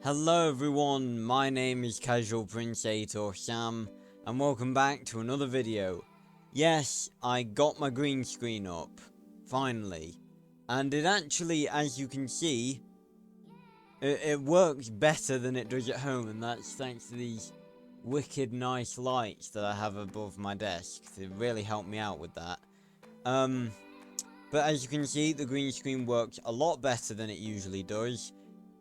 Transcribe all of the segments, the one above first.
Hello everyone, my name is Casual Prince 8 or Sam, and welcome back to another video. Yes, I got my green screen up, finally, and it actually, as you can see, it works better than it does at home, and that's thanks to these wicked nice lights that I have above my desk. They really helped me out with that. But as you can see, the green screen works a lot better than it usually does.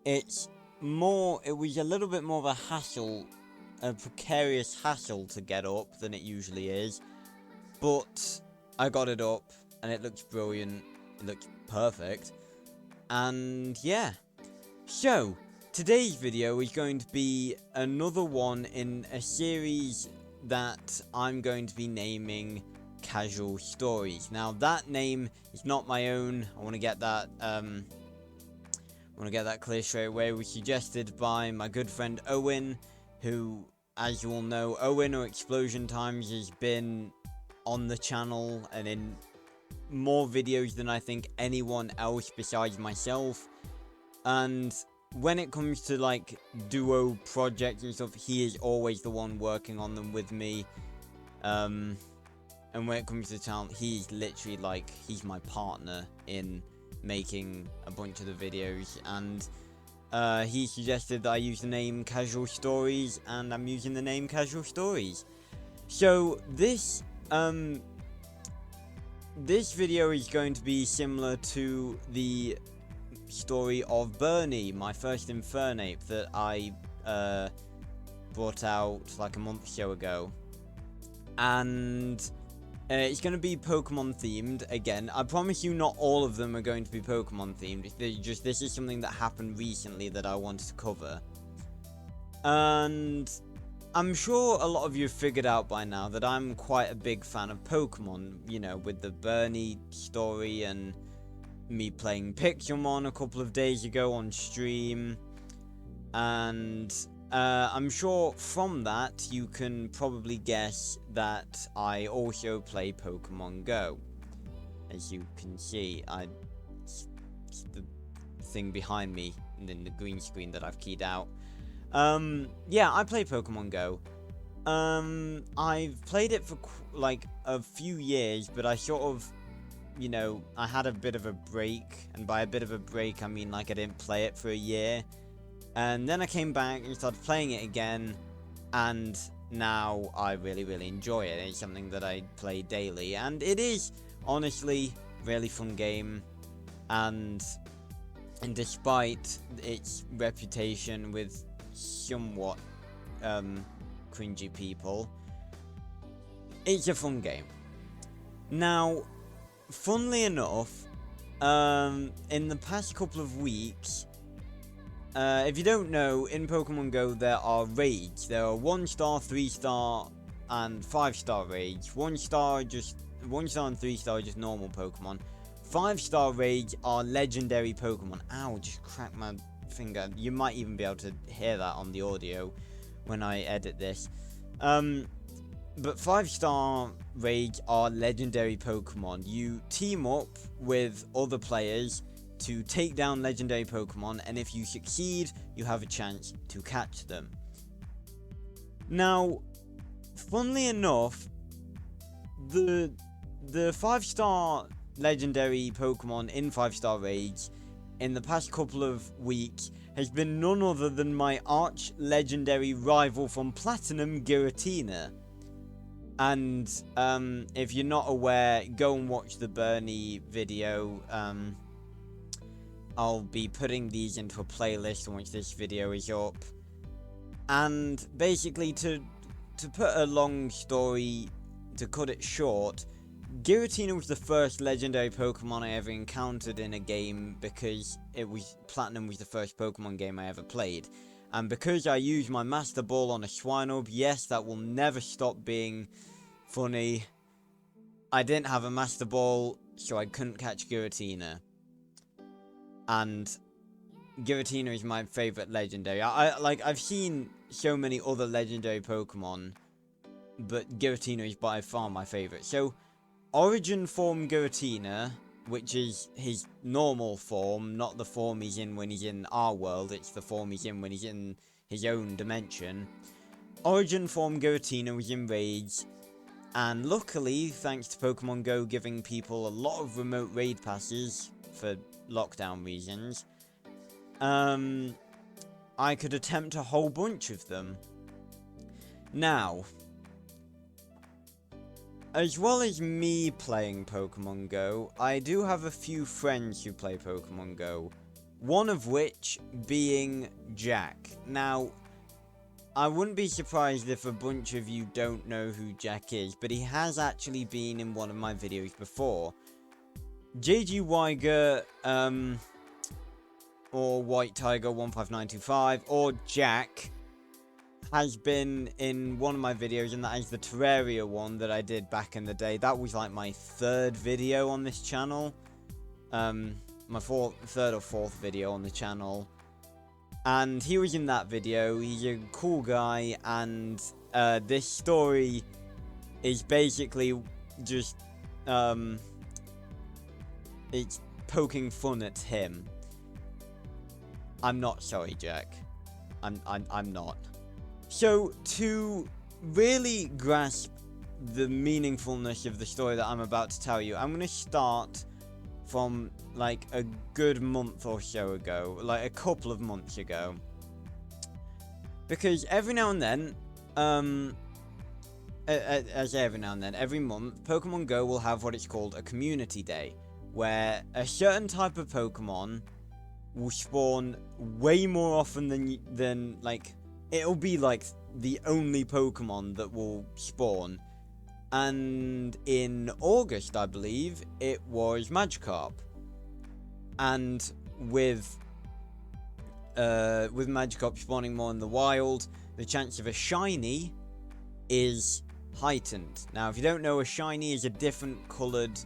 It was a little bit more of a hassle, a precarious hassle to get up than it usually is, but I got it up, and it looks brilliant, it looks perfect, and yeah. So, today's video is going to be another one in a series that I'm going to be naming Casual Stories. Now, that name is not my own. I want to get that clear straight away. It was suggested by my good friend Owen, who, as you all know, Owen or Explosion Times has been on the channel and in more videos than I think anyone else besides myself. And when it comes to like duo projects and stuff, he is always the one working on them with me. And when it comes to the channel, he's literally like, he's my partner in making a bunch of the videos, and he suggested that I use the name Casual Stories, and I'm using the name Casual Stories. So this video is going to be similar to the story of Bernie, my first Infernape that I brought out like a month or so ago, and it's going to be Pokemon themed again. I promise you not all of them are going to be Pokemon themed. This is something that happened recently that I wanted to cover. And I'm sure a lot of you have figured out by now that I'm quite a big fan of Pokemon, you know, with the Bernie story and me playing Pixelmon a couple of days ago on stream. And I'm sure from that you can probably guess that I also play Pokemon Go. As you can see, the thing behind me in the green screen that I've keyed out. Yeah, I play Pokemon Go. I've played it for like a few years, but I sort of, you know, I had a bit of a break, and by a bit of a break I mean like I didn't play it for a year. And then I came back and started playing it again, and now I really enjoy it. It's something that I play daily, and it is honestly a really fun game. And despite its reputation with somewhat cringy people, it's a fun game. Now, funnily enough, in the past couple of weeks, if you don't know, in Pokemon Go there are raids. There are 1-star, 3-star, and 5-star raids. 1-star and 3-star are just normal Pokemon. 5-star raids are legendary Pokemon. Ow, just cracked my finger. You might even be able to hear that on the audio when I edit this. But 5-star raids are legendary Pokemon. You team up with other players to take down legendary Pokemon, and if you succeed, you have a chance to catch them. Now, funnily enough, the 5-star legendary Pokemon in 5-star raids in the past couple of weeks has been none other than my arch legendary rival from Platinum, Giratina. And if you're not aware, go and watch the Bernie video. I'll be putting these into a playlist once this video is up. And basically, to put a long story, to cut it short, Giratina was the first legendary Pokemon I ever encountered in a game, because Platinum was the first Pokemon game I ever played. And because I used my Master Ball on a Swinub, yes, that will never stop being funny. I didn't have a Master Ball, so I couldn't catch Giratina. And Giratina is my favorite legendary. I've seen so many other legendary Pokemon, but Giratina is by far my favorite. So, Origin Form Giratina which is his normal form, not the form he's in when he's in our world, it's the form he's in when he's in his own dimension. Origin form Giratina was in Raids, and luckily, thanks to Pokemon Go giving people a lot of remote raid passes for lockdown reasons, I could attempt a whole bunch of them. Now, as well as me playing Pokemon Go, I do have a few friends who play Pokemon Go. One of which being Jack. Now, I wouldn't be surprised if a bunch of you don't know who Jack is, but he has actually been in one of my videos before. JG Weiger, or White Tiger 15925, or Jack has been in one of my videos, and that is the Terraria one that I did back in the day. That was like my third video on this channel. My third or fourth video on the channel. And he was in that video. He's a cool guy, and this story is basically just it's poking fun at him. I'm not sorry, Jack. I'm not. So, to really grasp the meaningfulness of the story that I'm about to tell you, I'm going to start from, like, a good month or so ago. Like, a couple of months ago. Because every now and then, every month, Pokemon Go will have what is called a community day, where a certain type of Pokemon will spawn way more often than like, it'll be like the only Pokemon that will spawn. And in August, I believe, it was Magikarp. And with Magikarp spawning more in the wild, the chance of a shiny is heightened. Now, if you don't know, a shiny is a different coloured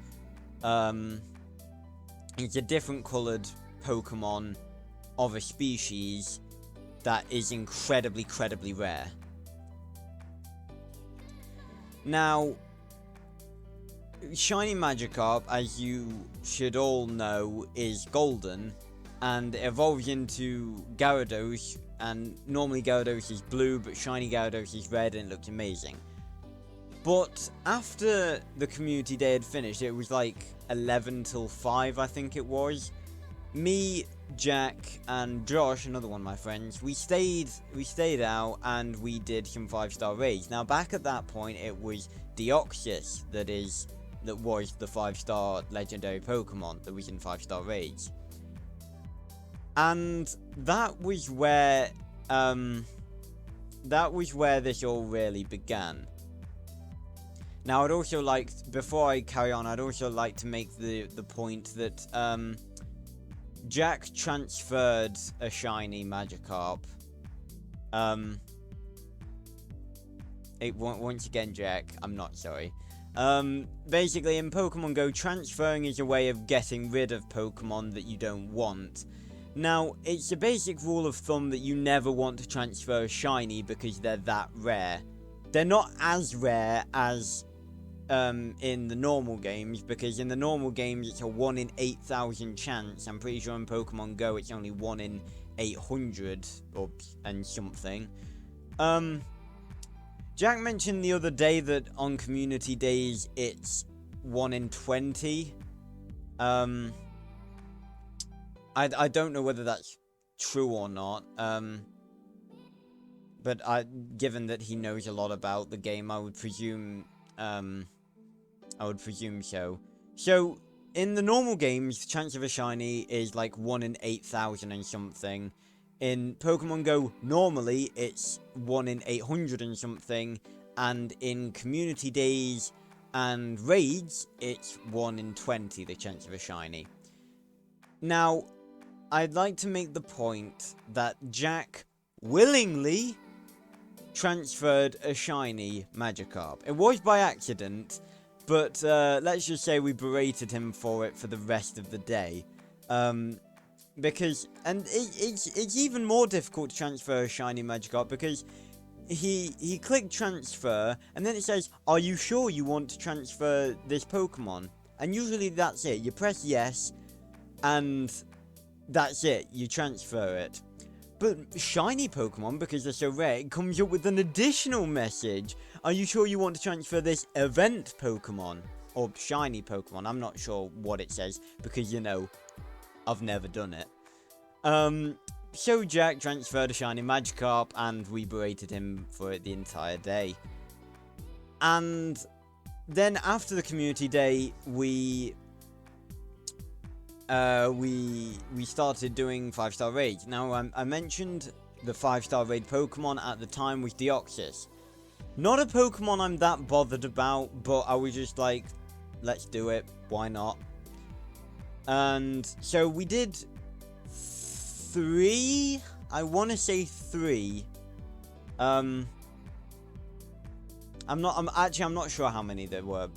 Pokemon of a species that is incredibly rare. Now, shiny Magikarp, as you should all know, is golden, and it evolves into Gyarados, and normally Gyarados is blue, but shiny Gyarados is red, and it looks amazing. But after the community day had finished, it was like 11 till 5, I think it was. Me, Jack, and Josh, another one of my friends, we stayed out, and we did some 5-star raids. Now, back at that point, it was Deoxys that was the 5-star legendary Pokemon that was in 5-star raids. And that was where this all really began. Now, I'd also like, before I carry on, I'd also like to make the point that Jack transferred a shiny Magikarp. Once again, Jack, I'm not sorry. Basically, in Pokemon Go, transferring is a way of getting rid of Pokemon that you don't want. Now, it's a basic rule of thumb that you never want to transfer a shiny because they're that rare. They're not as rare as in the normal games, because in the normal games it's a 1 in 8,000 chance. I'm pretty sure in Pokemon Go it's only 1 in 800 and something. Jack mentioned the other day that on community days it's 1 in 20. I don't know whether that's true or not. But given that he knows a lot about the game, I would presume so. So, in the normal games, the chance of a shiny is like 1 in 8,000 and something. In Pokemon Go, normally, it's 1 in 800 and something. And in community days and raids, it's 1 in 20, the chance of a shiny. Now, I'd like to make the point that Jack willingly transferred a shiny Magikarp. It was by accident, but let's just say we berated him for it for the rest of the day. Because, and it's even more difficult to transfer a shiny Magikarp because he clicked transfer, and then it says, are you sure you want to transfer this Pokemon? And usually that's it. You press yes, and that's it. You transfer it. But shiny Pokemon, because they're so rare, it comes up with an additional message. Are you sure you want to transfer this event Pokemon? Or shiny Pokemon? I'm not sure what it says, because, you know, I've never done it. So Jack transferred a shiny Magikarp, and we berated him for it the entire day. And then after the community day, we started doing 5-star raids. Now, I mentioned the 5-star raid Pokemon at the time was Deoxys. Not a Pokemon I'm that bothered about, but I was just like, let's do it, why not? And so we did 3, I want to say 3. I'm not sure how many there were.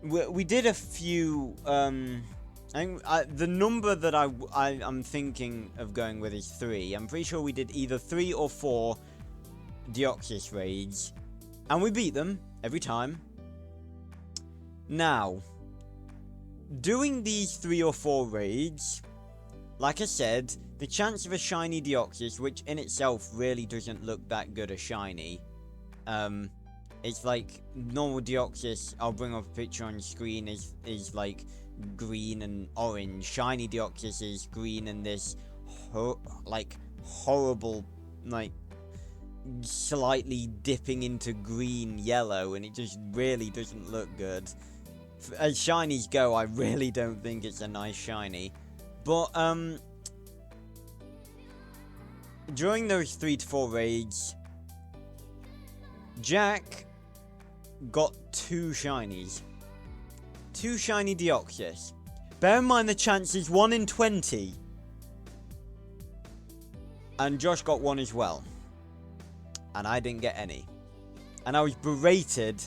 We did a few, the number that I'm thinking of going with is 3. I'm pretty sure we did either 3 or 4 Deoxys raids, and we beat them every time. Now, doing these 3 or 4 raids, like I said, the chance of a shiny Deoxys, which in itself really doesn't look that good a shiny, it's like normal Deoxys, I'll bring up a picture on screen, is like green and orange. Shiny Deoxys is green and this horrible, like slightly dipping into green yellow, and it just really doesn't look good. As shinies go, I really don't think it's a nice shiny. But during those 3 to 4 raids, Jack got 2 shinies. 2 shiny Deoxys. Bear in mind the chance is 1 in 20. And Josh got 1 as well. And I didn't get any. And I was berated.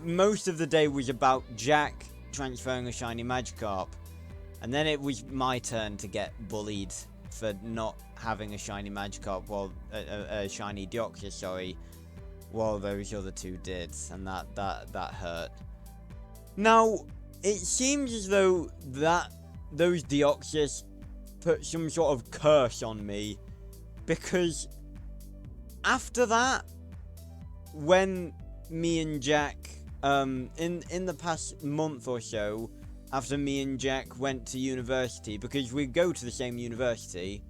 Most of the day was about Jack transferring a shiny Magikarp. And then it was my turn to get bullied for not having a shiny Magikarp, well, a shiny Deoxys, sorry. Well, those other 2 did, and that hurt. Now, it seems as though those Deoxys put some sort of curse on me, because after that, when me and Jack, in the past month or so, after me and Jack went to university, because we go to the same university,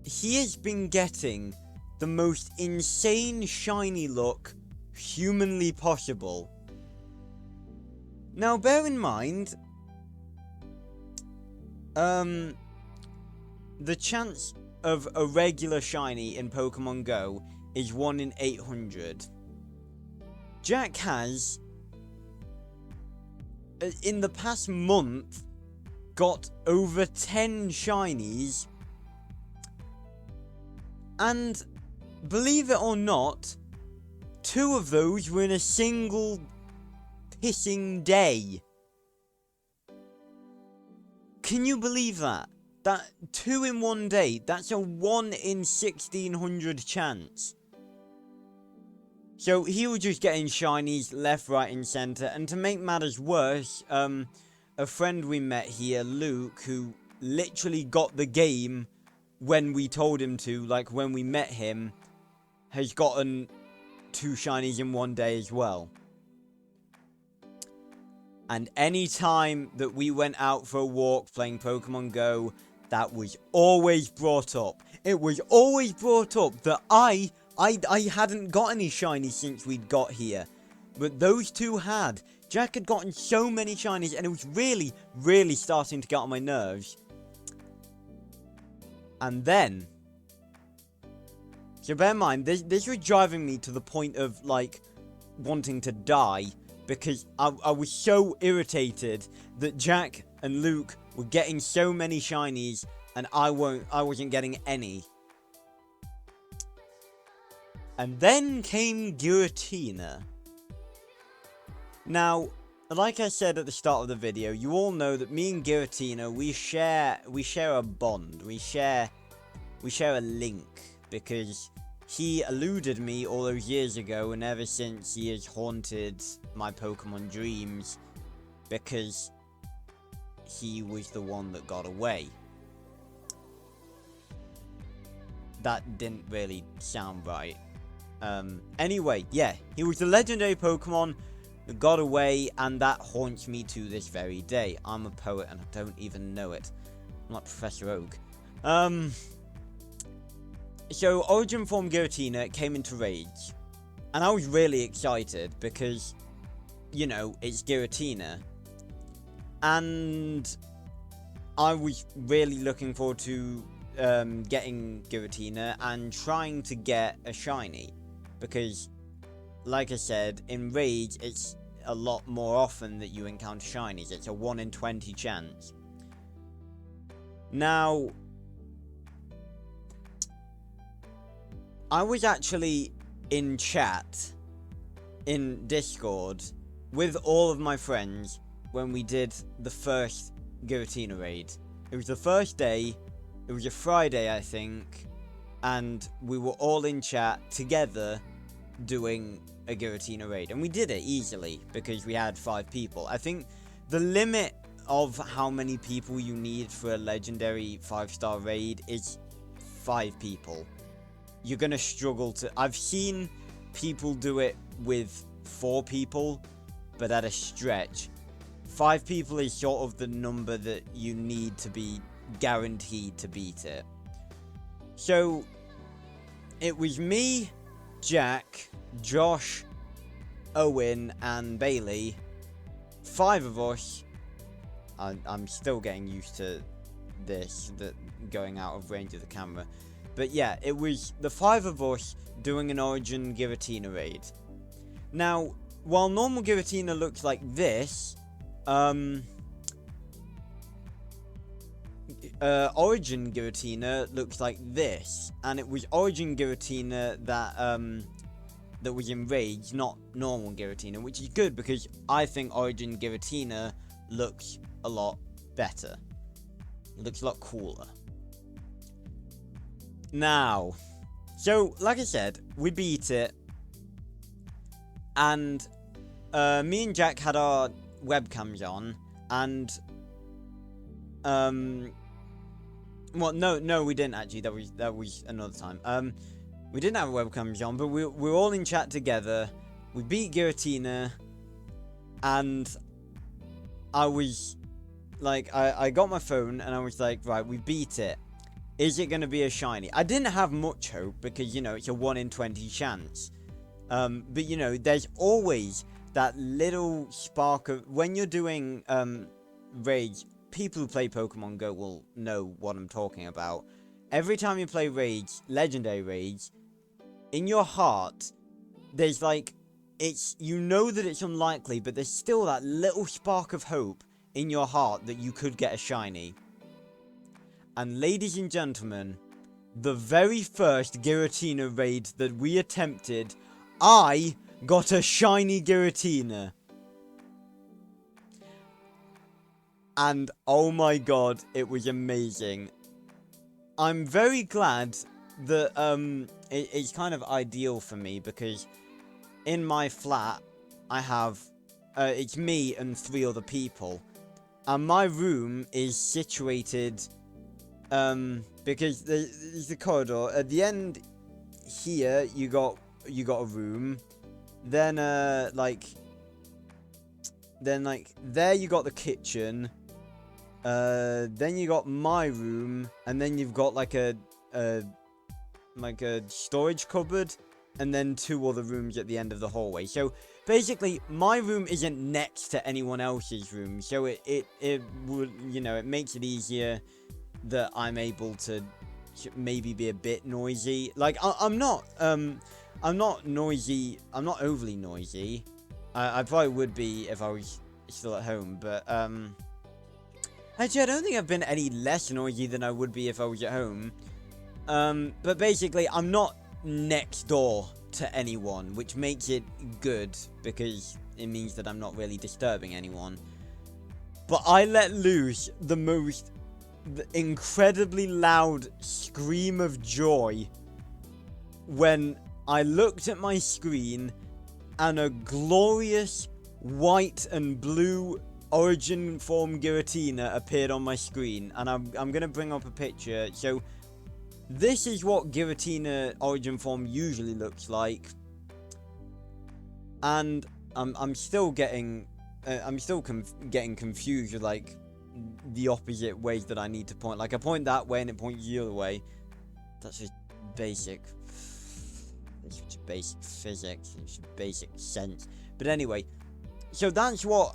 he has been getting the most insane shiny look humanly possible. Now, bear in mind, the chance of a regular shiny in Pokemon Go is 1 in 800. Jack has, in the past month, got over 10 shinies. And believe it or not, 2 of those were in a single pissing day. Can you believe that? That 2 in 1 day, that's a 1 in 1600 chance. So he was just getting shinies left, right and centre. And to make matters worse, a friend we met here, Luke, who literally got the game when we told him to, like when we met him, has gotten 2 shinies in 1 day as well. And any time that we went out for a walk playing Pokemon Go, that was always brought up. It was always brought up that I hadn't got any shinies since we'd got here. But those 2 had. Jack had gotten so many shinies, and it was really, really starting to get on my nerves. And then, so bear in mind, this was driving me to the point of, like, wanting to die, because I was so irritated that Jack and Luke were getting so many shinies, and I wasn't getting any. And then came Giratina. Now, like I said at the start of the video, you all know that me and Giratina, we share a bond. We share a link, because he eluded me all those years ago, and ever since he has haunted my Pokemon dreams because he was the one that got away. That didn't really sound right. Anyway, yeah, he was the legendary Pokemon that got away, and that haunts me to this very day. I'm a poet and I don't even know it. I'm like Professor Oak. So, Origin Form Giratina came into Rage, and I was really excited because, you know, it's Giratina, and I was really looking forward to getting Giratina and trying to get a shiny, because, like I said, in Rage, it's a lot more often that you encounter shinies. It's a 1 in 20 chance. Now, I was actually in chat, in Discord, with all of my friends when we did the first Giratina raid. It was the first day, it was a Friday, I think, and we were all in chat together doing a Giratina raid. And we did it easily, because we had 5 people. I think the limit of how many people you need for a legendary 5-star raid is 5 people. You're gonna struggle to... I've seen people do it with 4 people, but at a stretch. 5 people is sort of the number that you need to be guaranteed to beat it. So, it was me, Jack, Josh, Owen, and Bailey. 5 of us. I'm still getting used to this, going out of range of the camera. But yeah, it was the 5 of us doing an Origin Giratina raid. Now, while normal Giratina looks like this, Origin Giratina looks like this. And it was Origin Giratina that was in Rage, not normal Giratina, which is good because I think Origin Giratina looks a lot better. It looks a lot cooler. Now, so, like I said, we beat it, and me and Jack had our webcams on, and, well, no, we didn't actually, that was another time. We didn't have webcams on, but we were all in chat together, we beat Giratina, and I was, like, I got my phone, and I was like, right, we beat it. Is it going to be a shiny? I didn't have much hope because, you know, it's a 1 in 20 chance. But, you know, there's always that little spark of... When you're doing Rage, people who play Pokemon Go will know what I'm talking about. Every time you play Rage, Legendary Rage, in your heart, there's like... You know that it's unlikely, but there's still that little spark of hope in your heart that you could get a shiny. And ladies and gentlemen, the very first Giratina raid that we attempted, I got a shiny Giratina. And oh my god, it was amazing. I'm very glad that it's kind of ideal for me because in my flat I have it's me and 3 other people, and my room is situated because there's a corridor at the end here. You got a room, then like there you got the kitchen, then you got my room, and then you've got like a storage cupboard, and then 2 other rooms at the end of the hallway. So basically my room isn't next to anyone else's room, so it would, you know, it makes it easier that I'm able to maybe be a bit noisy. Like I'm not noisy. I'm not overly noisy. I probably would be if I was still at home, but actually I don't think I've been any less noisy than I would be if I was at home. But basically I'm not next door to anyone, which makes it good because it means that I'm not really disturbing anyone. But I let loose the incredibly loud scream of joy when I looked at my screen and a glorious white and blue origin form Giratina appeared on my screen, and I'm gonna bring up a picture. So this is what Giratina origin form usually looks like, and I'm still getting getting confused with like the opposite ways that I need to point. Like I point that way and it points the other way. That's just basic. It's just basic physics. It's just basic sense. But anyway, so that's what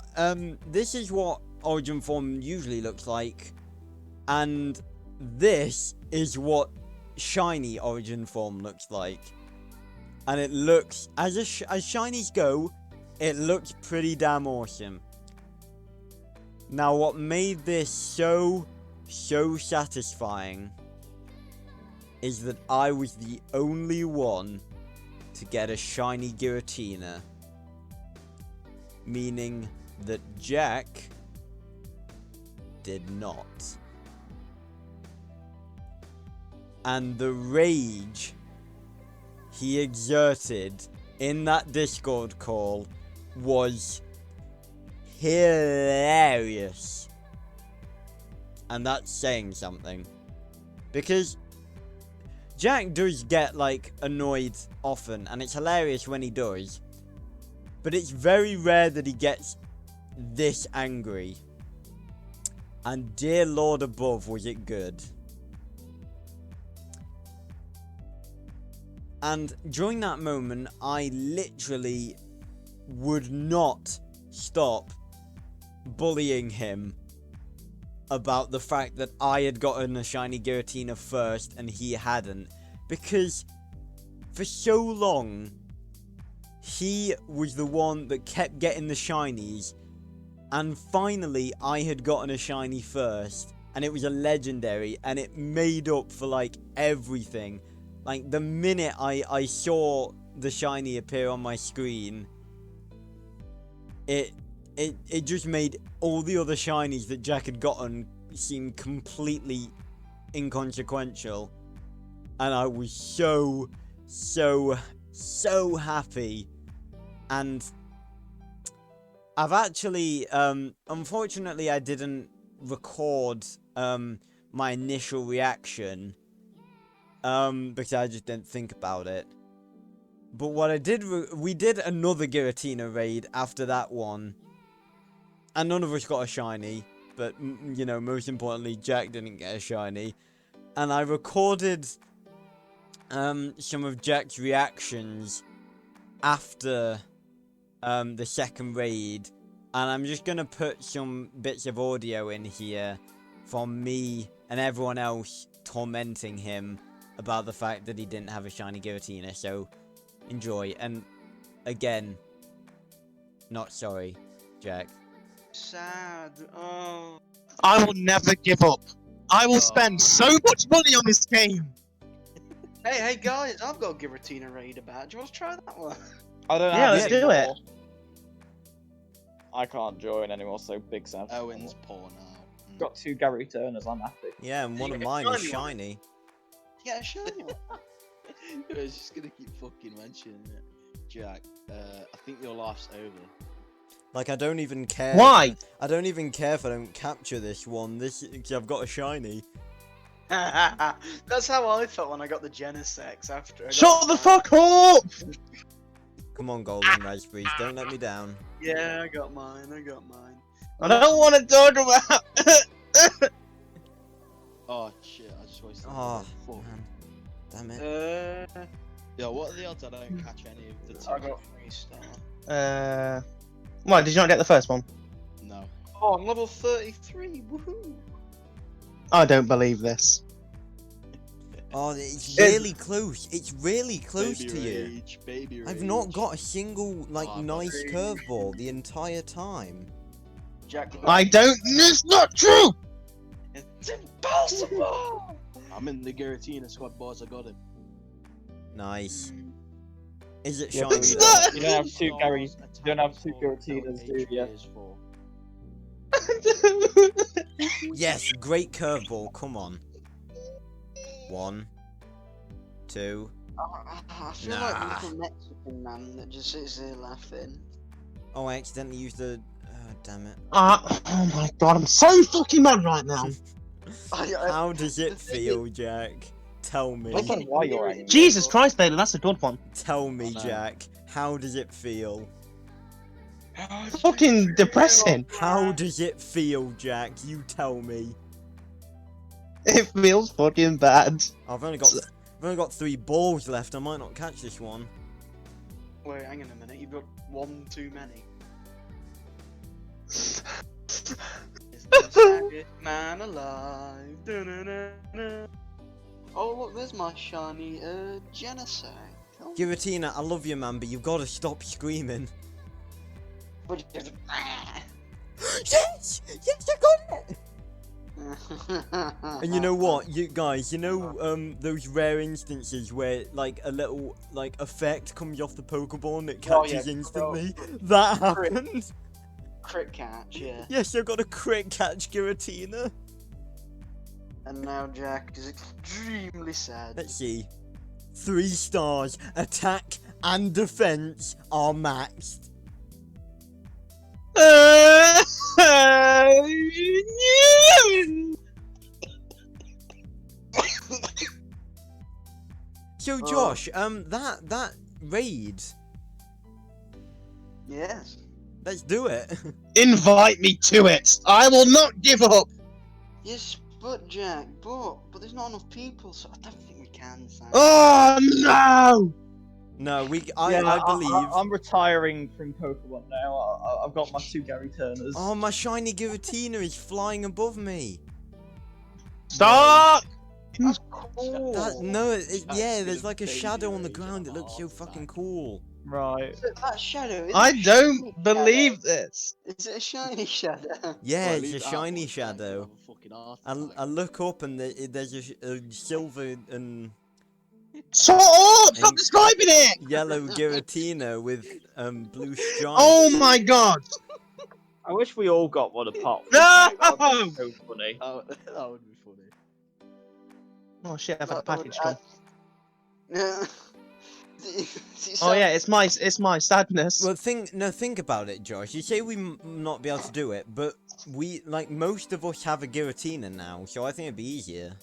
this is what origin form usually looks like, and this is what shiny origin form looks like. And it looks, as shinies go, it looks pretty damn awesome. Now, what made this so satisfying is that I was the only one to get a shiny Giratina. Meaning that Jack did not. And the rage he exerted in that Discord call was hilarious. And that's saying something. Because Jack does get, like, annoyed often, and it's hilarious when he does. But it's very rare that he gets this angry. And dear Lord above, was it good. And during that moment, I literally would not stop bullying him about the fact that I had gotten a shiny Giratina first and he hadn't. Because for so long, he was the one that kept getting the shinies, and finally I had gotten a shiny first, and it was a legendary, and it made up for like everything. Like the minute I saw the shiny appear on my screen, it just made all the other shinies that Jack had gotten seem completely inconsequential, and I was so happy. And I've actually, unfortunately I didn't record, my initial reaction, because I just didn't think about it. But what I did, we did another Giratina raid after that one, and none of us got a shiny, but, you know, most importantly, Jack didn't get a shiny, and I recorded, some of Jack's reactions after the second raid, and I'm just gonna put some bits of audio in here from me and everyone else tormenting him about the fact that he didn't have a shiny Giratina. So enjoy. And again, not sorry, Jack. Sad. Oh. I will never give up. I will spend so much money on this game. Hey guys, I've got a Giratina raid about. Do you want to try that one? I don't Yeah, have let's it do anymore. it. I can't join anymore, so big sad. Owen's poor now. Got 2 Gary Turners, I'm happy. Yeah, and one You of get a mine is shiny one. shiny. Yeah, shiny one. I was just gonna keep fucking mentioning it. Jack, I think your life's over. Like, I don't even care. Why? I don't even care if I don't capture this one. I've got a shiny. That's how I felt when I got the Genesex after. I got Shut the that. fuck up! Come on, golden raspberries, don't let me down. Yeah, I got mine. I don't want to talk about. Oh shit! I just wasted. Oh, fuck. man. Damn it. Yeah. What are the odds I don't catch any of the two? I got 3-star. Why did you not get the first one? No. Oh, I'm level 33. Woohoo! I don't believe this. Oh, it's really close. It's really close Baby to you. rage, baby I've rage. not got a single, like, Oh, nice baby. curveball the entire time. Jack. I don't. It's not true. It's impossible. I'm in the Giratina squad, boys. I got him. Nice. Is it Yeah, shiny? It's but not- you don't have 2 Gary. You don't have 2 Giratinas, do you? Yes, great curveball. Come on. 1, 2. I feel like Nah. a little Mexican man that just sits there laughing. Oh, I accidentally used the. Damn it. Oh my god, I'm so fucking mad right now. How does the it thing feel, Jack? Tell I me. don't know why you're angry. Jesus Christ, Bailey, that's a good one. Tell me, I know. Jack. How does it feel? Fucking depressing. How does it feel, Jack? You tell me. It feels fucking bad. I've only got 3 balls left. I might not catch this one. Wait, hang on a minute. You've got one too many. Is the saddest man alive? Da-na-na-na. Oh look, there's my shiny genocide. Oh. Giratina, I love you, man, but you've got to stop screaming. But you just- Yes! Yes, I got it! And you know what, you guys, you know those rare instances where like a little like effect comes off the Pokeball and it Oh, catches yeah, instantly? That crit. happened. Crit catch, yeah. Yes, I got a crit catch, Giratina. And now Jack is extremely sad. Let's see. 3 stars, attack and defense are maxed. So Josh, that raid, Yes. let's do it. Invite me to it. I will not give up. Yes, but Jack, but there's not enough people, so I don't think we can, Sam. Oh no! No, I believe. I'm retiring from Pokemon now. I've got my 2 Gary Turners. Oh, my shiny Giratina is flying above me. Stop! That's cool. Yeah, there's like a shadow on the ground. It looks so fucking cool. Right. That shadow. Is I it a don't shiny believe shadow? this. Is it a shiny shadow? Yeah, Well, it's leave a it out, shiny boys, Jack, you'll shadow. have a fucking heart I attack. look up and there's a silver and Shut up! Stop And- describing it! yellow Giratina with blue stripes. Oh my god! I wish we all got one apart. No! That would be so funny. That would be funny. Oh shit, I've had a That would package come. Yeah. Oh yeah, it's my sadness. Well, think about it, Josh. You say we not be able to do it, but we most of us have a Giratina now, so I think it'd be easier.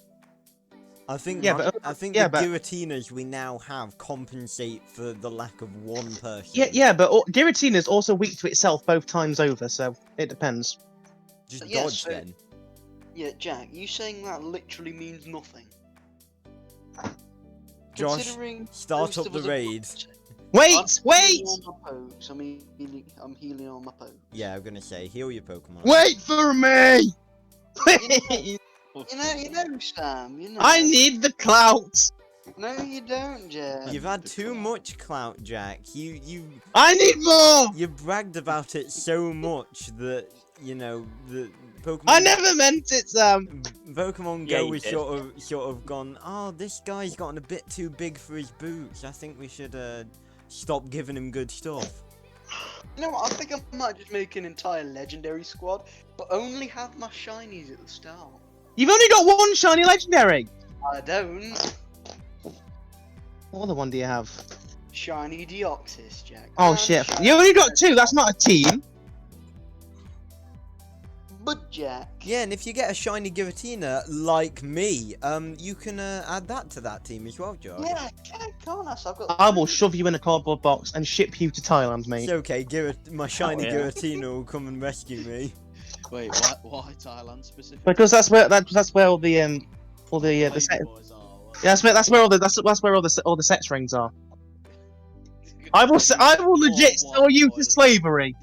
I think Yeah, but- the yeah, but- Giratinas we now have compensate for the lack of one person. Yeah, but Giratina is also weak to itself both times over, so it depends. Just Yes, dodge so- then. Yeah, Jack, you saying that literally means nothing. Josh, Considering start most up of the us are raid. pokes, Wait! Wait! I'm healing all my pokes. I'm healing all my pokes. Yeah, I'm gonna say heal your Pokemon. Wait for me! Please! You know, Sam. You know. I need the clout! No, you don't, Jack. You've had The too clout. much clout, Jack. You I need more! you bragged about it so much that the Pokemon. I never meant it, Sam! Pokemon Yeah, Go you was did. sort of gone. Oh, this guy's gotten a bit too big for his boots. I think we should stop giving him good stuff. You know what? I think I might just make an entire legendary squad, but only have my shinies at the start. You've only got one shiny legendary! I don't. What other one do you have? Shiny Deoxys, Jack. Oh And shit. shiny You only got 2, that's not a team. But Jack. Yeah, and if you get a shiny Giratina like me, you can add that to that team as well, Josh. Yeah, Jack, can't I? So I've got. I will shove you in a cardboard box and ship you to Thailand, mate. It's okay, my shiny yeah. Giratina will come and rescue me. Wait, why Thailand specifically? Because that's where all the set. Yeah, that's where all the sex rings are. I will legit sell you to slavery.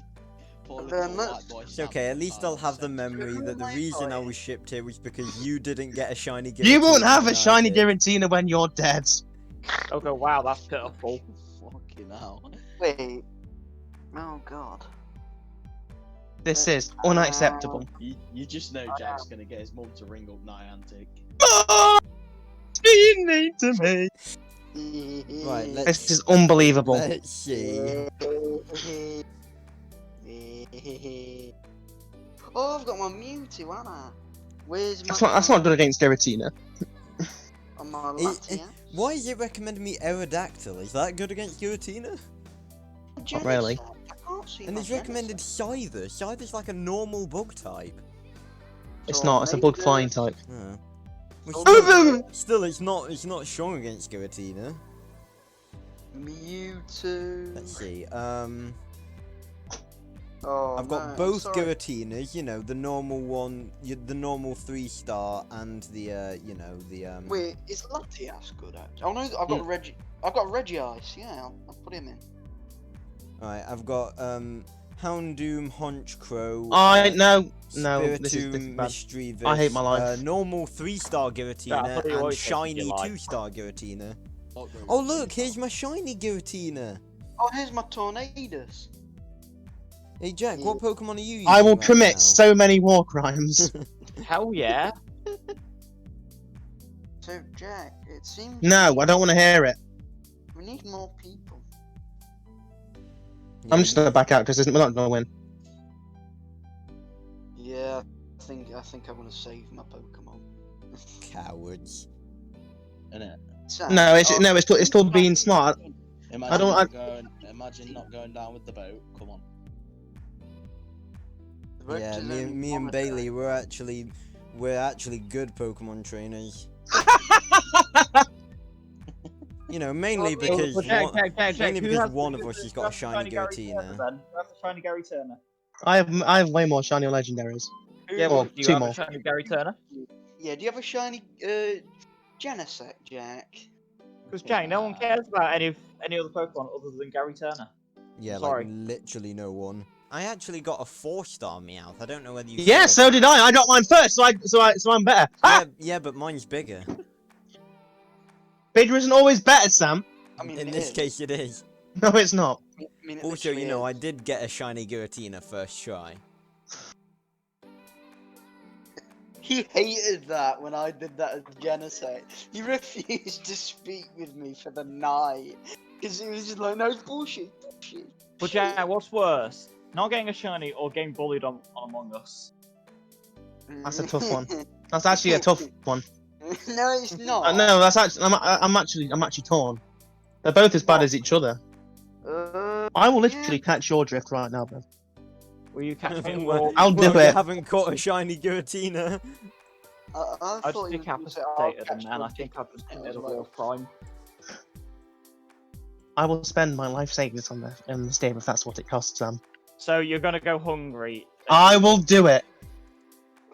It's okay, at least I'll have the memory that the reason I was shipped here was because you didn't get a shiny Giratina. You won't have a and I shiny did. Giratina when you're dead. Okay, wow, that's pitiful. Fucking hell. Wait. Oh god. This is unacceptable. You just know Jack's gonna get his mum to ring up Niantic. Oh, being mean to me. Right, This is unbelievable. let's see. Oh, I've got my Mewtwo, haven't I? Where's my? That's not good against Giratina. On my It- Latias? Why is it recommending me Aerodactyl? Is that good against Giratina? Not really. I can't see And my it's recommended Genesect. Scyther. Scyther's like a normal bug type. It's So not. It's a bug flying type. Oh. Which Oh, still, it's not strong against Giratina. Mewtwo. Let's see. Oh, I've got man, I'm both sorry. Giratinas. You know, the normal one, the normal 3-star, and the you know, the Wait, is Latias good at? Oh no, I've got Reggie. I've got Regice. Yeah, I'll put him in. Alright, I've got Houndoom, Honchcrow. No, this is Spiritomb, bad. Mischievous, I hate my life. normal 3-star Yeah, I Giratina, thought you and always hated shiny your life. 2-star Giratina. Oh, Oh look, here's my shiny Giratina. Oh, here's my Tornadus. Hey Jack, what Pokemon are you using I will right commit now? so many war crimes. Hell yeah. So Jack, it seems No, I don't want to hear it. we need more people. I'm just gonna back out because we're not gonna win. Yeah, I think I want to save my Pokemon. Cowards. Innit? Sam, No, it's called being smart. Imagine not going down with the boat. Come on. the boat Yeah, is me only and one Bailey, attack. we're actually good Pokemon trainers. You know, mainly because mainly because one of us has got a shiny Giratina. Then who has a shiny Gary Turner? I have way more shiny legendaries. Yeah, Well, well, do you two have more. a shiny Gary Turner? Yeah, do you have a shiny Genesect, Jack? Because Jack, no one cares about any other Pokemon other than Gary Turner. Yeah, Sorry. like literally no one. I actually got a 4-star Meowth. I don't know whether you. Yeah, saw so that. did I. I got mine first, so I'm better. Ah! Yeah, but mine's bigger. Bigger isn't always better, Sam. I mean, In it this is. case, it is. No, it's not. I mean, it Also, literally you know, I is. did get a shiny Giratina first try. He hated that when I did that as Genesect. He refused to speak with me for the night. Because he was just like, no, it's bullshit. But Jack, what's worse? Not getting a shiny or getting bullied on Among Us? That's a tough one. That's actually a tough one. No, it's not. No, that's actually. I'm actually torn. They're both as bad as each other. I will literally catch your drift right now, bro. Will you catch me? Well, I'll do you it. haven't caught a shiny Giratina. I I thought just you were gonna say, decapitated catch them, and your I think I've just dick. committed a I was war crime. I will spend my life savings on this game if that's what it costs, Sam. So you're gonna go hungry. I will do it.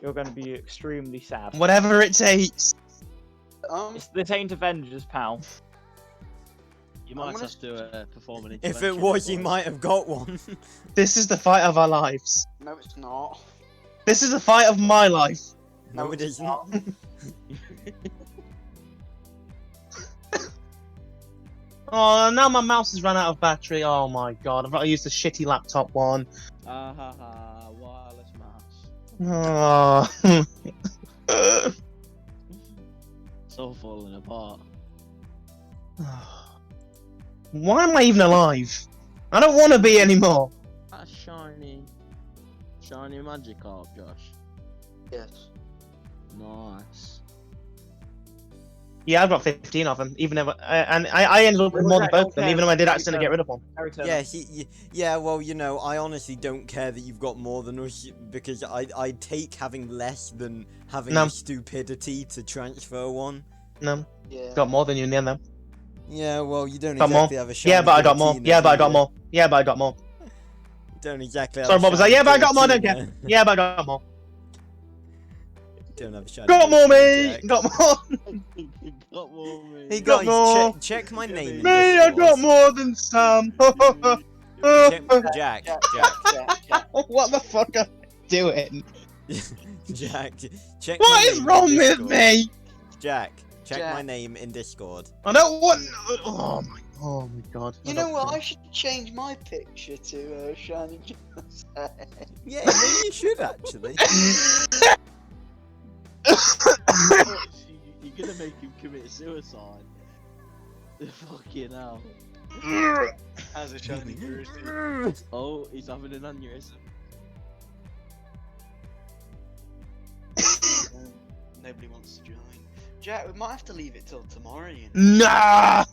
You're gonna be extremely sad. Whatever it takes. This ain't Avengers, pal. You might gonna- have to perform an If intervention. it was, he boys. might have got one. This is the fight of our lives. No, it's not. This is the fight of my life. No, it isn't. Oh, now my mouse has run out of battery. Oh my god, I've got to use the shitty laptop one. Ah ha ha, wireless mouse. Oh. It's all falling apart. Why am I even alive? I don't want to be anymore. That's shiny. Shiny Magikarp, Josh. Yes. Nice. Yeah, I've got 15 of them. Even though, and I ended up with more than both of them, even though I did accidentally get rid of one. Gary Turner. Yeah, yeah. Well, you know, I honestly don't care that you've got more than us because I take having less than having No. the stupidity to transfer one. No, Yeah. got more than you, Neil. Though. Yeah, well, you don't Got more. exactly have a shiny Yeah, but I got more. Giratina, Yeah, but I do got you? more. Yeah, but I got more. You don't exactly have Sorry, a Bob was like, shiny yeah, but I got more. I don't Giratina. care. Yeah, but I got more. You don't have a shiny Got more, Giratina, mate. Jack. Got more. Got more, me. Hey Got guys, more. check my name. in Me, I Discord. got more than Sam. Jack, What the fuck am I doing? Jack, check my What name is in wrong with Discord. me? Jack, check my Jack. name in Discord. I don't want. Oh my god. You know what? I should change my picture to shiny Genesect. Yeah, maybe you should actually. You're gonna make him commit suicide. Fucking hell. As a shiny Genesect. Oh, he's having an aneurysm. No nobody wants to join. Jack, we might have to leave it till tomorrow, you know. No! I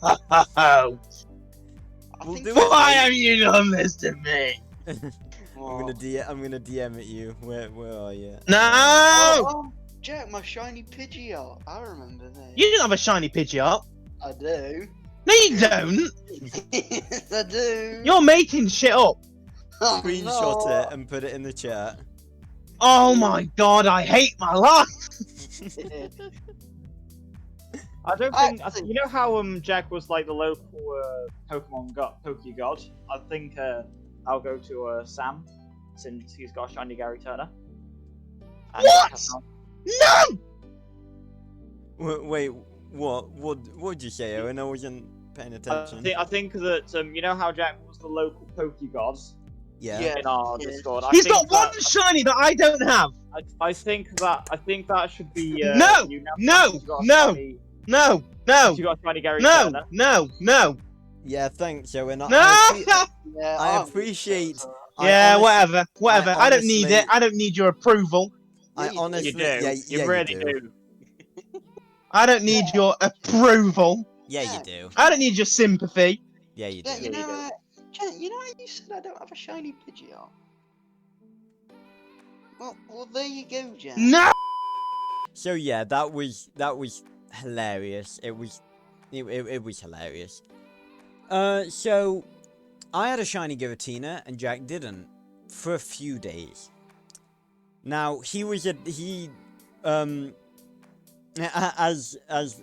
We'll think do it's it. Why have you done this to me? I'm gonna DM at you. Where are you? No! Oh, Jack, my shiny Pidgeot. I remember that. You didn't have a shiny Pidgeot. I do. No, you don't. Yes, I do. You're making shit up. I'm Screenshot not. it and put it in the chat. Oh my god, I hate my life. I don't think. You know how Jack was like the local Pokemon Poke God. I think I'll go to Sam since he's got a shiny Giratina. And What? Jack has not. No! Wait, what did you say, Owen? I wasn't paying attention. I think that you know how Jack was the local Poke God Yeah. Yeah. in our Yeah. Discord. He's got one shiny that I don't have. I think that should be No! you now, No! since you got a No! shiny- No! No! since you got a shiny No! Giratina. No! No! Yeah, thanks, Owen. No! Yeah, I I'm- appreciate. Yeah, honestly- whatever. Whatever. I don't need honestly- it. I don't need your approval. I Yeah, you honestly, You do. yeah, you really do. I don't need your approval. Yeah, you do. I don't need your sympathy. Yeah, you Yeah, do. you know, you do. Jack, you know how you said I don't have a shiny Pidgeot? Well, there you go, Jack. No! So yeah, that was hilarious. It was hilarious. So I had a shiny Giratina and Jack didn't for a few days. Now as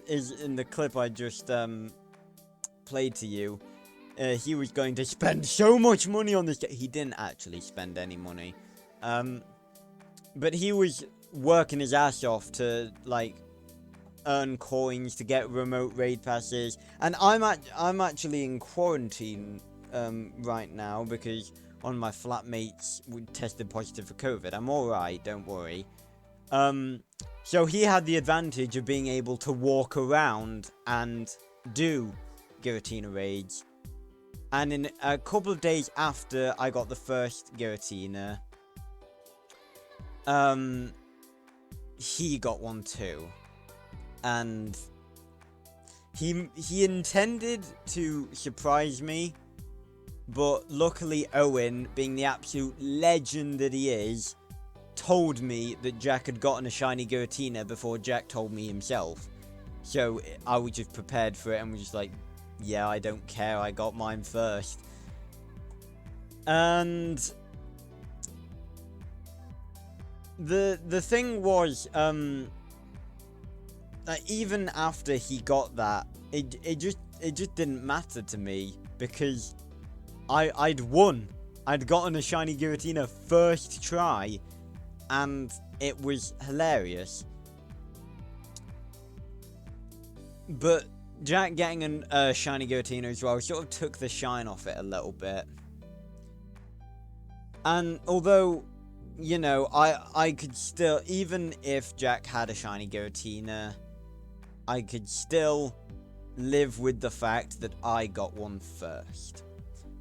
is in the clip I just played to you, he was going to spend so much money on this. He didn't actually spend any money, but he was working his ass off to like earn coins to get remote raid passes, and I'm actually in quarantine right now because one of my flatmates tested positive for COVID. I'm alright, don't worry. So he had the advantage of being able to walk around and do Giratina raids. And in a couple of days after I got the first Giratina, he got one too. And he intended to surprise me, but luckily Owen, being the absolute legend that he is, told me that Jack had gotten a shiny Giratina before Jack told me himself. So I was just prepared for it and was just like, yeah, I don't care, I got mine first. And the thing was, even after he got that, it just didn't matter to me because I'd won. I'd gotten a shiny Giratina first try, and it was hilarious. But Jack getting a shiny Giratina as well sort of took the shine off it a little bit. And although, you know, I could still, even if Jack had a shiny Giratina, I could still live with the fact that I got one first.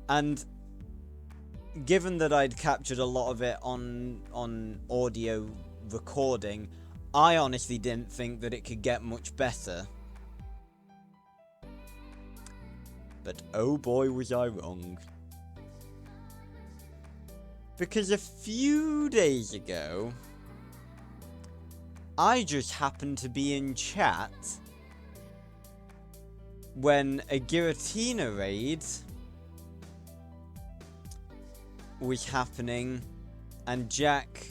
And given that I'd captured a lot of it on audio recording, I honestly didn't think that it could get much better. But oh boy was I wrong. Because a few days ago, I just happened to be in chat when a Giratina raid was happening and Jack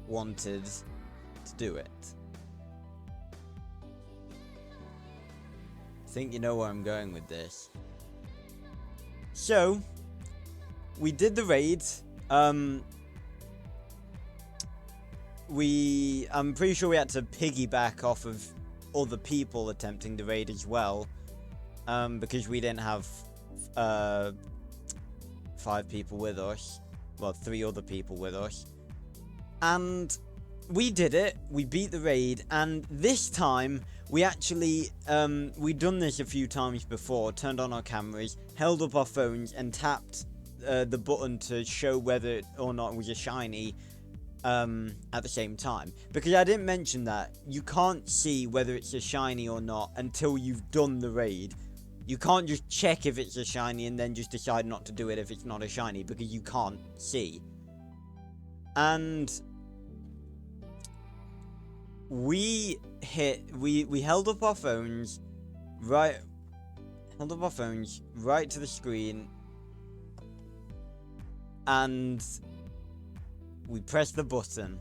wanted to do it. I think you know where I'm going with this. So, we did the raid. I'm pretty sure we had to piggyback off of other people attempting the raid as well. Because we didn't have 5 people with us. Well, 3 other people with us. And we did it. We beat the raid. And this time, we actually, we'd done this a few times before. Turned on our cameras, held up our phones, and tapped the button to show whether or not it was a shiny. at the same time. Because I didn't mention that you can't see whether it's a shiny or not until you've done the raid. You can't just check if it's a shiny and then just decide not to do it if it's not a shiny, because you can't see. And we held up our phones right to the screen, and we pressed the button.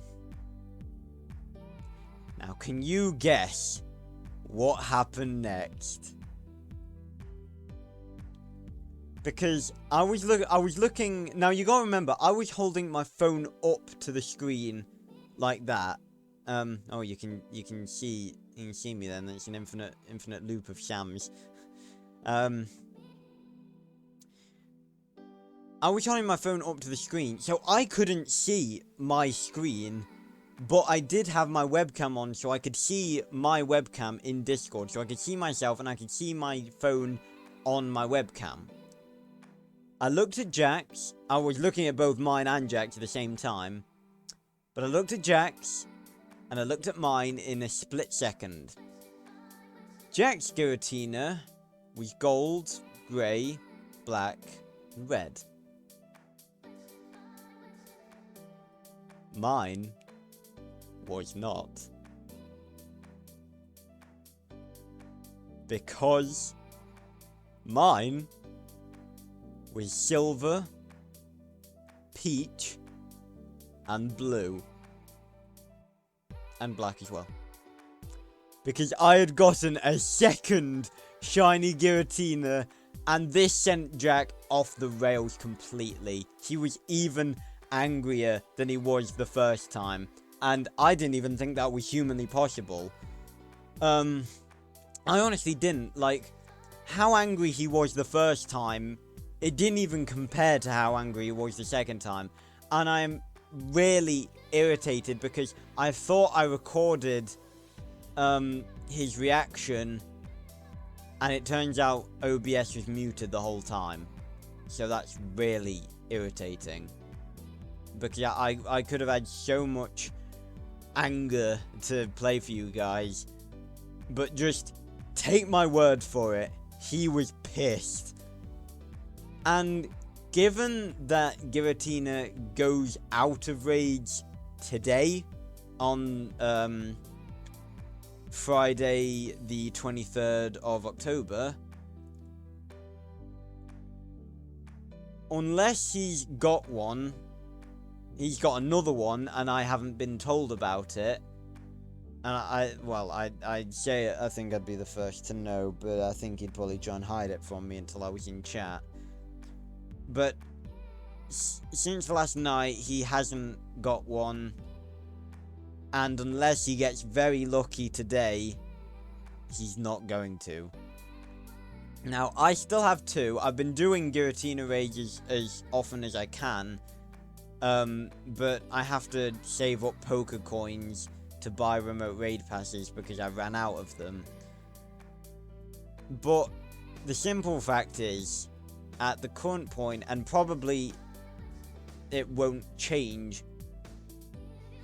Now, can you guess what happened next? Because I was looking. Now you gotta remember, I was holding my phone up to the screen like that. Oh, you can see me then. It's an infinite loop of shams. I was holding my phone up to the screen, so I couldn't see my screen, but I did have my webcam on, so I could see my webcam in Discord, so I could see myself and I could see my phone on my webcam. I looked at Jack's. I was looking at both mine and Jack's at the same time, but I looked at Jack's and I looked at mine in a split second. Jack's Giratina was gold, grey, black, and red. Mine was not. Because mine was silver, peach, and blue. And black as well. Because I had gotten a second shiny Giratina, and this sent Jack off the rails completely. He was even angrier than he was the first time, and I didn't even think that was humanly possible. I honestly didn't. Like, how angry he was the first time, it didn't even compare to how angry he was the second time. And I'm really irritated because I thought I recorded his reaction, and it turns out OBS was muted the whole time. So that's really irritating. Because yeah, I could have had so much anger to play for you guys, but just take my word for it, he was pissed. And given that Giratina goes out of raids today, on Friday the 23rd of October, unless he's got one, he's got another one and I haven't been told about it. And I'd say I think I'd be the first to know, but I think he'd probably try and hide it from me until I was in chat. But since last night, he hasn't got one. And unless he gets very lucky today, he's not going to. Now, I still have two. I've been doing Giratina raids as often as I can. But I have to save up poker coins to buy remote raid passes because I ran out of them. But the simple fact is, at the current point, and probably it won't change,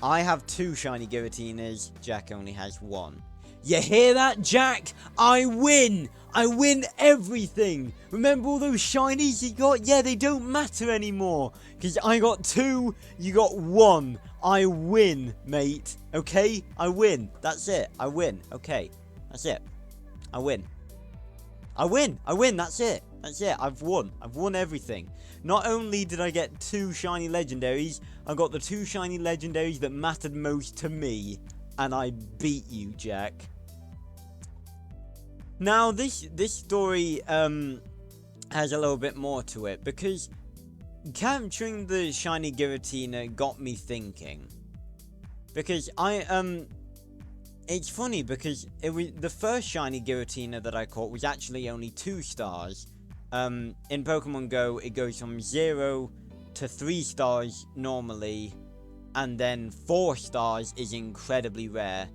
I have two shiny Giratinas, Jack only has one. You hear that, Jack? I win! I win everything! Remember all those shinies you got? Yeah, they don't matter anymore. Because I got two, you got one. I win, mate. Okay? I win. That's it. I win. Okay. That's it. I win. I win. I win. That's it. That's it. I've won. I've won everything. Not only did I get two shiny legendaries, I got the two shiny legendaries that mattered most to me. And I beat you, Jack. Now, this story has a little bit more to it, because capturing the shiny Giratina got me thinking. Because it's funny because it was the first shiny Giratina that I caught was actually only 2 stars. In Pokemon Go, it goes from 0 to 3 stars normally, and then 4 stars is incredibly rare.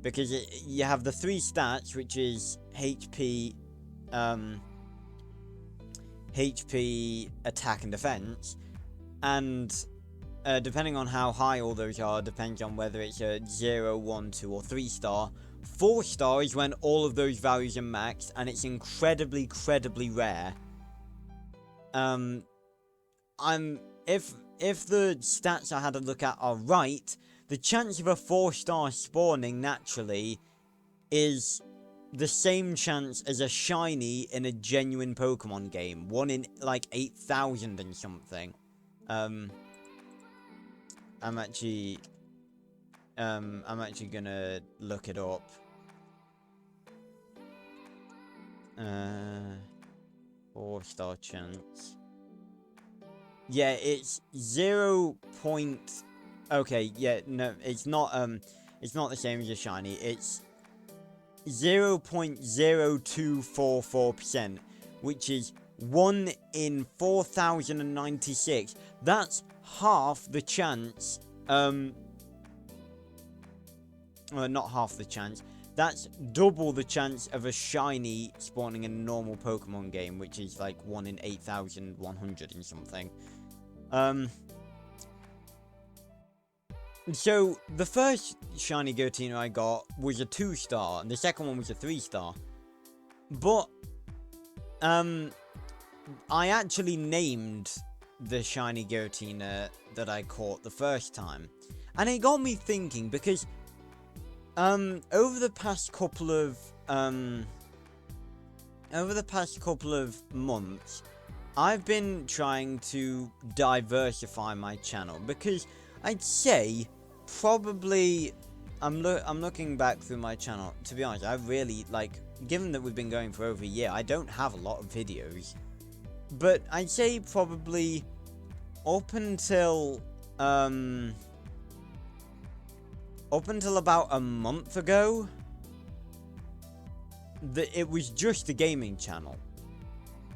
Because you have the 3 stats, which is HP, HP, attack, and defense. And depending on how high all those are, depends on whether it's a 0, 1, 2, or 3 star. 4 star is when all of those values are maxed, and it's incredibly rare. If the stats I had to look at are right, the chance of a 4 star spawning naturally is the same chance as a shiny in a genuine Pokemon game. 1 in like 8,000 and something. I'm actually gonna look it up. 4 star chance. Yeah, it's 0. Okay, yeah, no, it's not the same as a shiny. It's 0.0244%, which is 1 in 4,096. That's half the chance, well, not half the chance, that's double the chance of a shiny spawning in a normal Pokemon game, which is like 1 in 8,100 and something. So, the first shiny Giratina I got was a 2 star, and the second one was a 3 star. But, I actually named the shiny Giratina that I caught the first time. And it got me thinking, because, over the past couple of months, I've been trying to diversify my channel, because I'd say probably I'm looking back through my channel. To be honest, I really given that we've been going for over a year, I don't have a lot of videos, but I'd say probably up until about a month ago, it was just a gaming channel.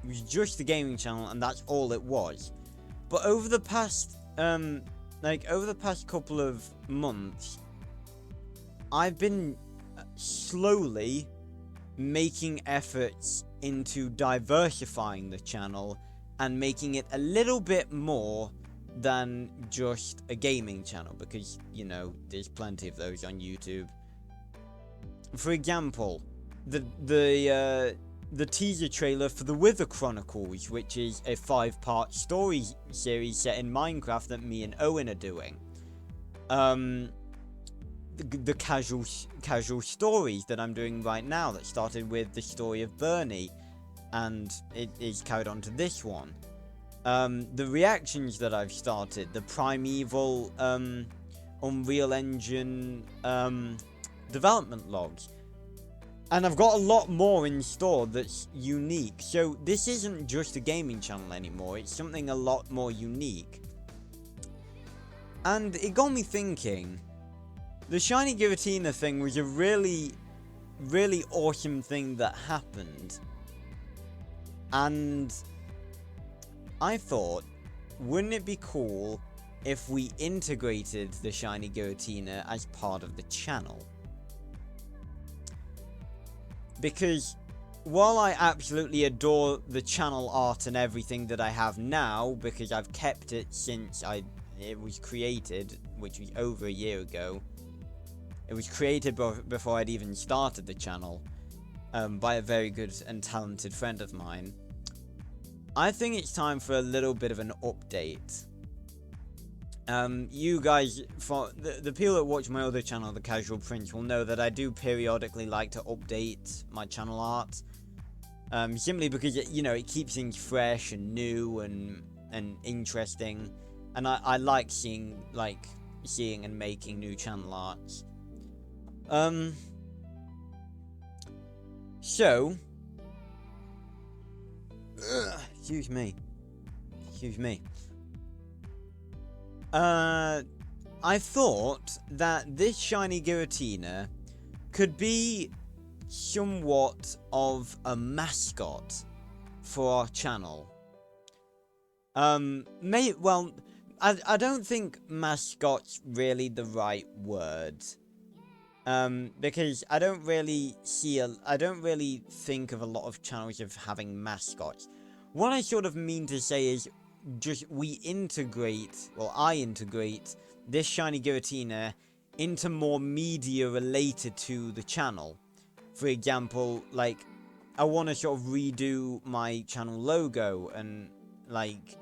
It was just a gaming channel, and that's all it was. But over the past couple of months, I've been slowly making efforts into diversifying the channel and making it a little bit more than just a gaming channel, because, you know, there's plenty of those on YouTube. For example, the teaser trailer for the Wither Chronicles, which is a 5-part story series set in Minecraft that me and Owen are doing. The casual stories that I'm doing right now, that started with the story of Bernie, and it is carried on to this one. The reactions that I've started, the Primeval Unreal Engine development logs. And I've got a lot more in store that's unique. So this isn't just a gaming channel anymore, it's something a lot more unique. And it got me thinking, the shiny Giratina thing was a really awesome thing that happened. And I thought, wouldn't it be cool if we integrated the shiny Giratina as part of the channel? Because while I absolutely adore the channel art and everything that I have now, because I've kept it since it was created, which was over a year ago. It was created before I'd even started the channel, by a very good and talented friend of mine. I think it's time for a little bit of an update. You guys, for the people that watch my other channel, The Casual Prince, will know that I do periodically like to update my channel art. Simply because it keeps things fresh and new and interesting, and I like seeing and making new channel arts. So, excuse me. I thought that this shiny Giratina could be somewhat of a mascot for our channel. I don't think mascot's really the right word. Because I don't really think of a lot of channels of having mascots. What I sort of mean to say is, we integrate, well, I integrate this shiny Giratina into more media related to the channel. For example, like, I want to sort of redo my channel logo and, like,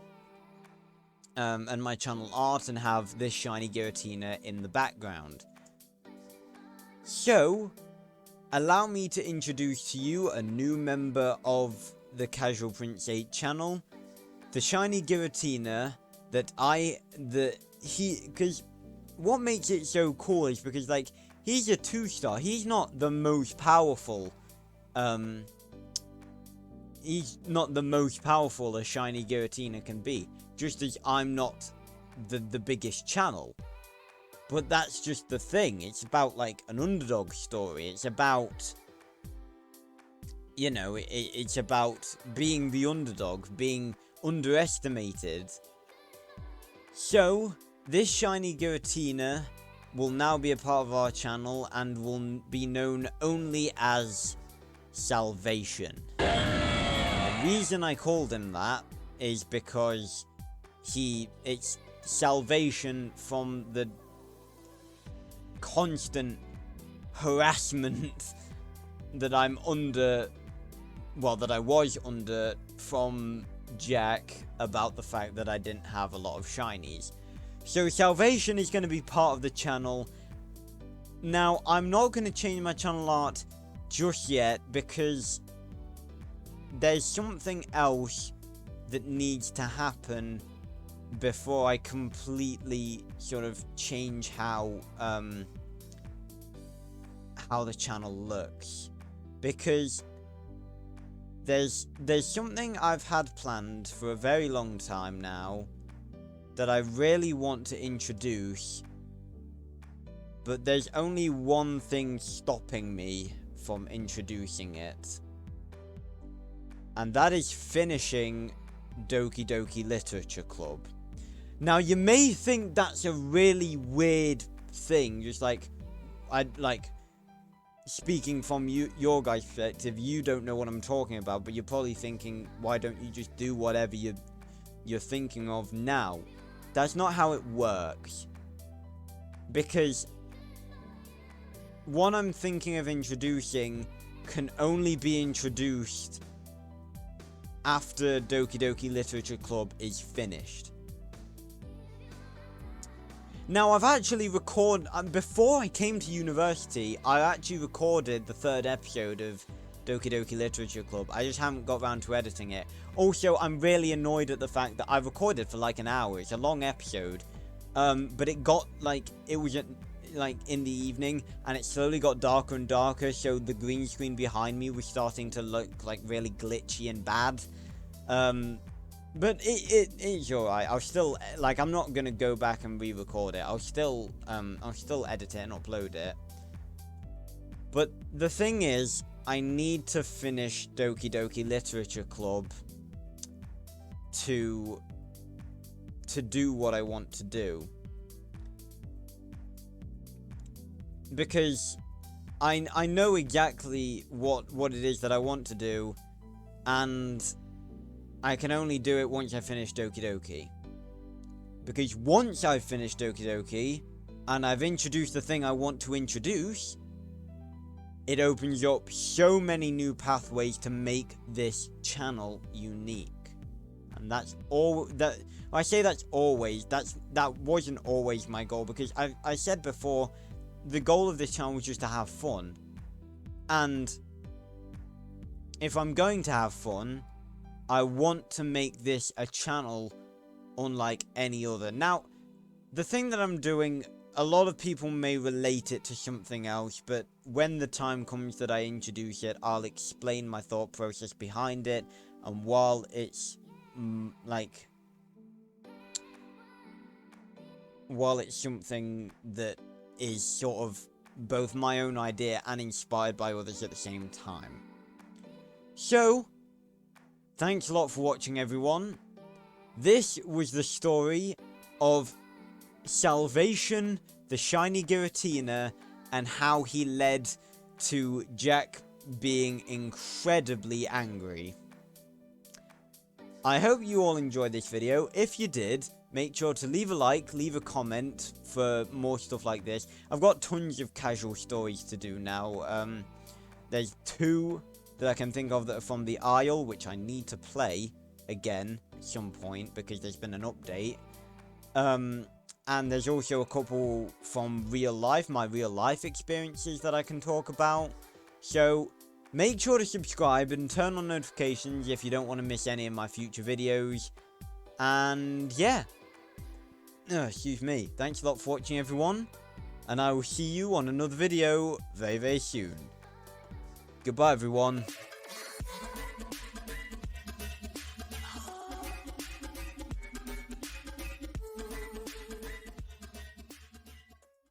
and my channel art and have this shiny Giratina in the background. So, allow me to introduce to you a new member of the Casual Prince 8 channel, the shiny Giratina because what makes it so cool is because, like, he's a 2-star, he's not the most powerful, he's not the most powerful a shiny Giratina can be, just as I'm not the biggest channel. But that's just the thing, it's about, like, an underdog story, it's about, you know, it's about being the underdog, being underestimated. So, this shiny Giratina will now be a part of our channel and will be known only as Salvation. The reason I called him that is because it's salvation from the constant harassment that I'm under, well, that I was under from Jack about the fact that I didn't have a lot of shinies. So Salvation is going to be part of the channel. Now, I'm not going to change my channel art just yet because there's something else that needs to happen before I completely sort of change how the channel looks. Because there's something I've had planned for a very long time now that I really want to introduce, but there's only one thing stopping me from introducing it, and that is finishing Doki Doki Literature Club. Now, you may think that's a really weird thing, just like, speaking from your guys' perspective, you don't know what I'm talking about, but you're probably thinking, why don't you just do whatever you're thinking of now? That's not how it works. Because what I'm thinking of introducing can only be introduced after Doki Doki Literature Club is finished. Now, I've actually recorded, before I came to university, I actually recorded the 3rd episode of Doki Doki Literature Club. I just haven't got around to editing it. Also, I'm really annoyed at the fact that I recorded for like an hour. It's a long episode. But it got, like, it was in the evening, and it slowly got darker and darker, so the green screen behind me was starting to look, like, really glitchy and bad. But it's alright. I'll still, like, I'm not gonna go back and re-record it. I'll still edit it and upload it. But the thing is, I need to finish Doki Doki Literature Club to do what I want to do. Because I know exactly what it is that I want to do, and I can only do it once I finish Doki Doki. Because once I've finished Doki Doki, and I've introduced the thing I want to introduce, it opens up so many new pathways to make this channel unique. And that's all that I say. That's always that wasn't always my goal, because I said before, the goal of this channel was just to have fun. And if I'm going to have fun, I want to make this a channel unlike any other. Now, the thing that I'm doing, a lot of people may relate it to something else, but when the time comes that I introduce it, I'll explain my thought process behind it. And while it's something that is sort of both my own idea and inspired by others at the same time. So, thanks a lot for watching, everyone. This was the story of Salvation, the shiny Giratina, and how he led to Jack being incredibly angry. I hope you all enjoyed this video. If you did, make sure to leave a like, leave a comment for more stuff like this. I've got tons of casual stories to do now. There's 2 that I can think of that are from the Isle, which I need to play again at some point because there's been an update. And there's also a couple from real life, my real life experiences that I can talk about. So make sure to subscribe and turn on notifications if you don't want to miss any of my future videos. And yeah, excuse me. Thanks a lot for watching, everyone. And I will see you on another video very, very soon. Goodbye, everyone.